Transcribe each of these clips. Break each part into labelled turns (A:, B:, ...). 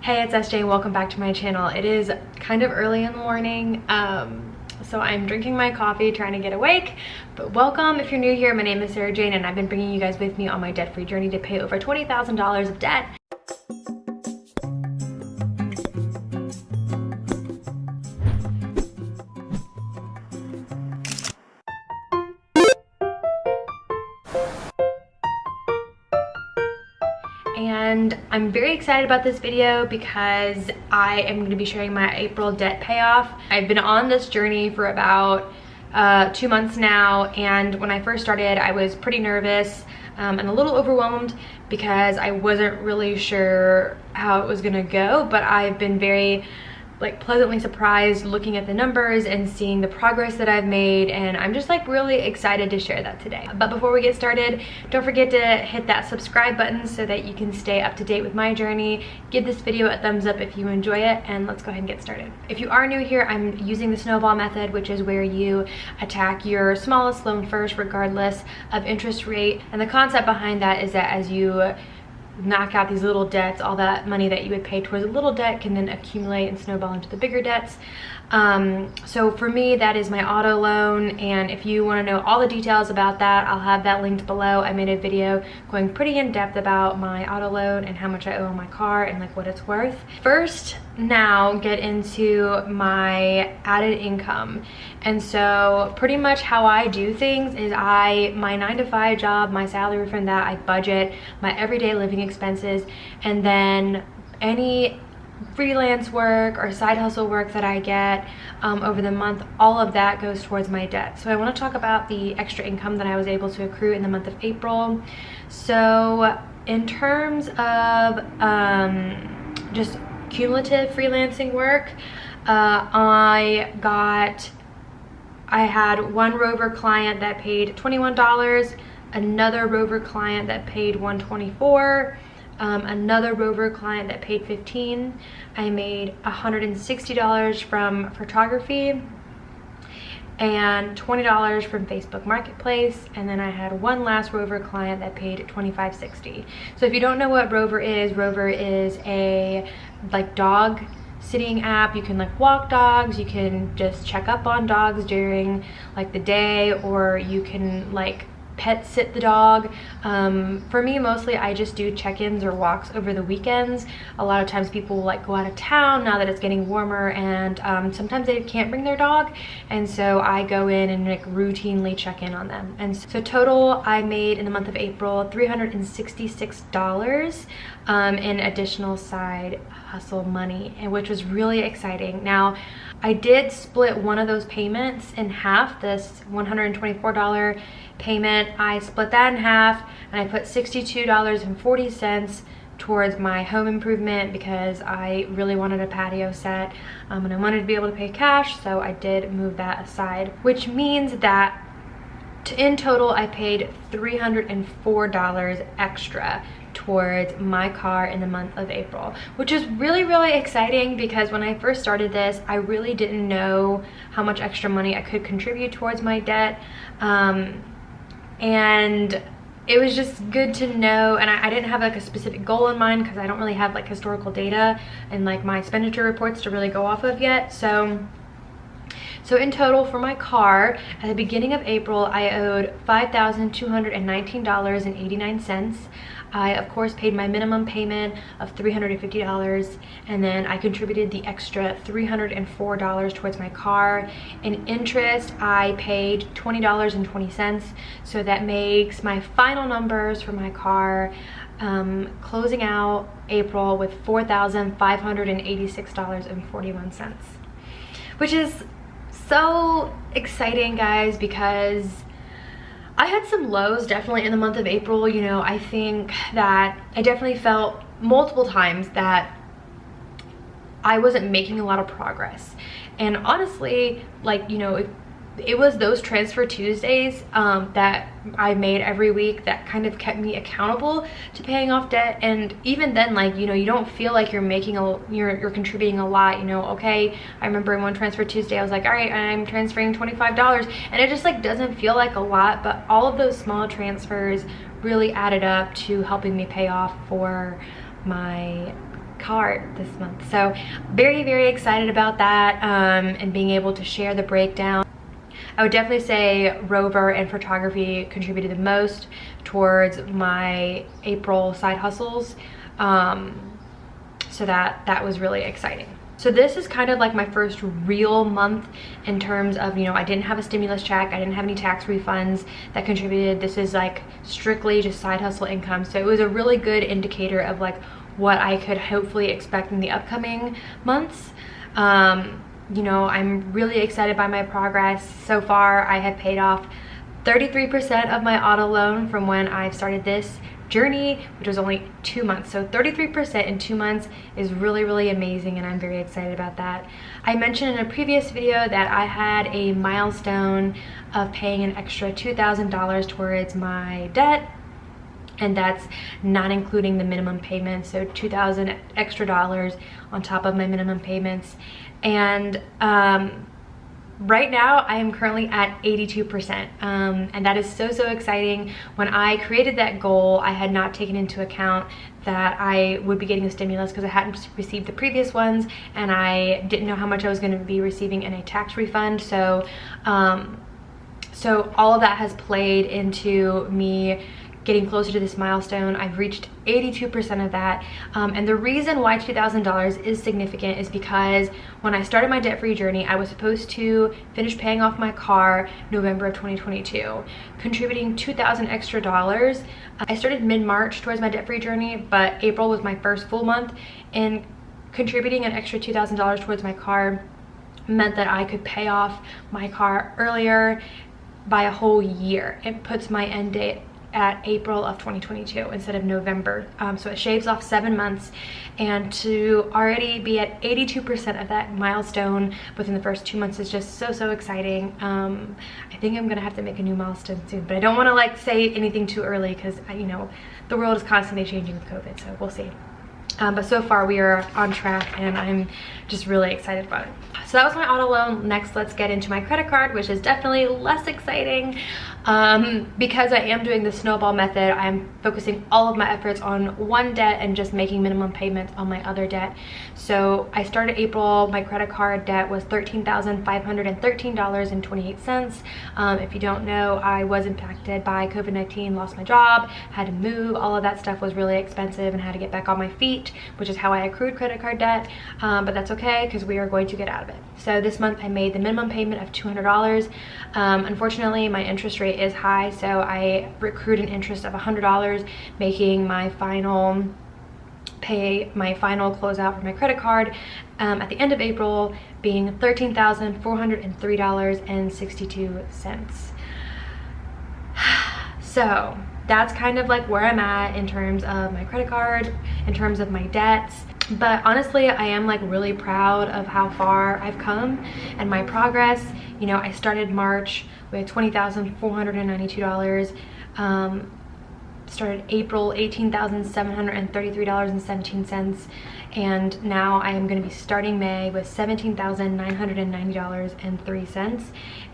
A: Hey, it's SJ. Welcome back to my channel. It is kind of early in the morning, so I'm drinking my coffee, trying to get awake. But welcome if you're new here. My name is Sarah Jane, and I've been bringing you guys with me on my debt-free journey to pay over $20,000 of debt. And I'm very excited about this video because I am going to be sharing my April debt payoff. I've been on this journey for about 2 months now, and when I first started I was pretty nervous and a little overwhelmed because I wasn't really sure how it was going to go, but I've been very pleasantly surprised looking at the numbers and seeing the progress that I've made, and I'm just really excited to share that today. But before we get started, don't forget to hit that subscribe button so that you can stay up to date with my journey. Give this video a thumbs up if you enjoy it, and let's go ahead and get started. If you are new here, I'm using the snowball method, which is where you attack your smallest loan first regardless of interest rate. And the concept behind that is that as you knock out these little debts, all that money that you would pay towards a little debt can then accumulate and snowball into the bigger debts. So for me, that is my auto loan, and if you want to know all the details about that, I'll have that linked below. I made a video going pretty in depth about my auto loan and how much I owe on my car and what it's worth. First, now get into my added income. And so pretty much how I do things is my 9-to-5 job, my salary from that, I budget my everyday living expenses, and then any freelance work or side hustle work that I get over the month, all of that goes towards my debt. So I want to talk about the extra income that I was able to accrue in the month of April. So in terms of just cumulative freelancing work, I had one Rover client that paid $21, another Rover client that paid $124, another Rover client that paid $15. I made $160 from photography and $20 from Facebook Marketplace, and then I had one last Rover client that paid $25.60. So if you don't know what Rover is a dog sitting app. You can walk dogs, you can just check up on dogs during the day, or you can pet sit the dog. For me, mostly I just do check-ins or walks over the weekends. A lot of times people go out of town now that it's getting warmer, and sometimes they can't bring their dog, and so I go in and routinely check in on them. And so total I made in the month of April $366 in additional side hustle money, and which was really exciting. Now I did split one of those payments in half. This $124 payment, I split that in half, and I put $62.40 towards my home improvement because I really wanted a patio set, and I wanted to be able to pay cash, so I did move that aside, which means that in total I paid $304 extra towards my car in the month of April, which is really exciting because when I first started this, I really didn't know how much extra money I could contribute towards my debt, and it was just good to know. And I didn't have a specific goal in mind because I don't really have historical data and my expenditure reports to really go off of yet. So in total for my car, at the beginning of April, I owed $5,219.89. I, of course, paid my minimum payment of $350, and then I contributed the extra $304 towards my car. In interest, I paid $20.20, so that makes my final numbers for my car closing out April with $4,586.41, which is so exciting, guys, because I had some lows definitely in the month of April. I think that I definitely felt multiple times that I wasn't making a lot of progress, and honestly, it was those transfer Tuesdays that I made every week that kind of kept me accountable to paying off debt. And even then, you don't feel like you're making you're contributing a lot. Okay, I remember in one transfer Tuesday I was like, all right, I'm transferring $25, and it just doesn't feel like a lot, but all of those small transfers really added up to helping me pay off for my card this month. So very excited about that, and being able to share the breakdown. I would definitely say Rover and photography contributed the most towards my April side hustles. So that was really exciting. So this is kind of like my first real month in terms of, you know, I didn't have a stimulus check, I didn't have any tax refunds that contributed. This is like strictly just side hustle income. So it was a really good indicator of like what I could hopefully expect in the upcoming months. You know, I'm really excited by my progress. So far, I have paid off 33% of my auto loan from when I started this journey, which was only 2 months. So 33% in 2 months is really amazing, and I'm very excited about that. I mentioned in a previous video that I had a milestone of paying an extra $2,000 towards my debt, and that's not including the minimum payment, so $2,000 extra dollars on top of my minimum payments. And right now I am currently at 82%, and that is so exciting. When I created that goal, I had not taken into account that I would be getting a stimulus because I hadn't received the previous ones, and I didn't know how much I was going to be receiving in a tax refund. So all of that has played into me getting closer to this milestone. I've reached 82% of that, and the reason why $2,000 is significant is because when I started my debt-free journey, I was supposed to finish paying off my car November of 2022, contributing $2,000 extra dollars. I started mid-March towards my debt-free journey, but April was my first full month, and contributing an extra $2,000 towards my car meant that I could pay off my car earlier by a whole year. It puts my end date at April of 2022 instead of November. So it shaves off 7 months, and to already be at 82% of that milestone within the first 2 months is just so exciting. I think I'm gonna have to make a new milestone soon, but I don't wanna like say anything too early because you know, the world is constantly changing with COVID, so we'll see. But so far we are on track, and I'm just really excited about it. So that was my auto loan. Next, let's get into my credit card, which is definitely less exciting. Because I am doing the snowball method, I'm focusing all of my efforts on one debt and just making minimum payments on my other debt. So I started April, my credit card debt was $13,513.28. If you don't know, I was impacted by COVID-19, lost my job, had to move. All of that stuff was really expensive and had to get back on my feet, which is how I accrued credit card debt. But that's okay because we are going to get out of it. So this month I made the minimum payment of $200. Unfortunately, my interest rate is high, so I accrued an interest of $100, making my final closeout for my credit card at the end of April being $13,403.62. So that's kind of like where I'm at in terms of my credit card, in terms of my debts. But honestly, I am like really proud of how far I've come and my progress. You know, I started March with $20,492. Started April $18,733.17, and now I am going to be starting May with $17,990.03.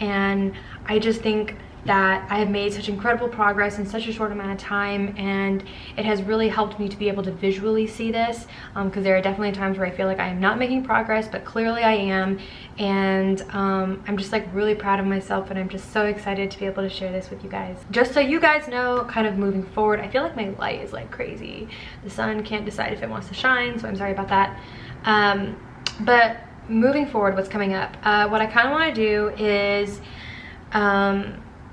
A: And I just think that I have made such incredible progress in such a short amount of time, and it has really helped me to be able to visually see this, because there are definitely times where I feel like I am not making progress, but clearly I am. And I'm just like really proud of myself, and I'm just so excited to be able to share this with you guys. Just so you guys know, kind of moving forward, I feel like my light is like crazy. The sun can't decide if it wants to shine, so I'm sorry about that. But moving forward, what's coming up, what I kind of want to do is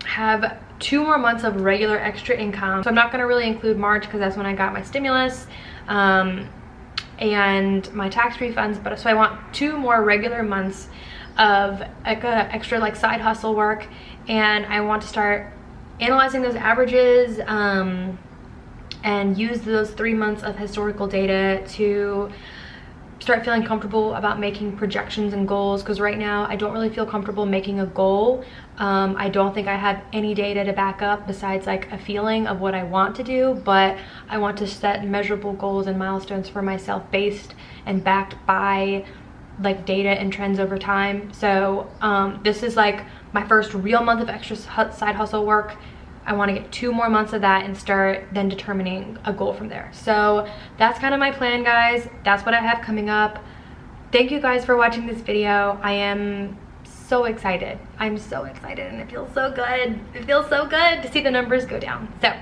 A: have 2 more months of regular extra income. So I'm not going to really include March because that's when I got my stimulus and my tax refunds, but so I want 2 more regular months of like extra like side hustle work, and I want to start analyzing those averages and use those 3 months of historical data to start feeling comfortable about making projections and goals, because right now I don't really feel comfortable making a goal. I don't think I have any data to back up besides like a feeling of what I want to do, but I want to set measurable goals and milestones for myself based and backed by like data and trends over time. So this is like my first real month of extra side hustle work I want to get 2 more months of that and start then determining a goal from there. So that's kind of my plan, guys. That's what I have coming up. Thank you guys for watching this video. I am so excited. I'm so excited and it feels so good. It feels so good to see the numbers go down. So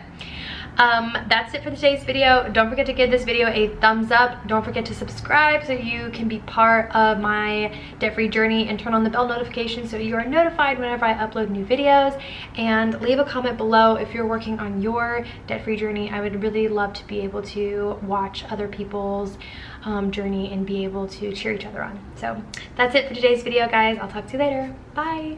A: that's it for today's video. Don't forget to give this video a thumbs up. Don't forget to subscribe so you can be part of my debt-free journey, and turn on the bell notification so you are notified whenever I upload new videos. And leave a comment below if you're working on your debt-free journey. I would really love to be able to watch other people's journey and be able to cheer each other on. So that's it for today's video, guys. I'll talk to you later. Bye.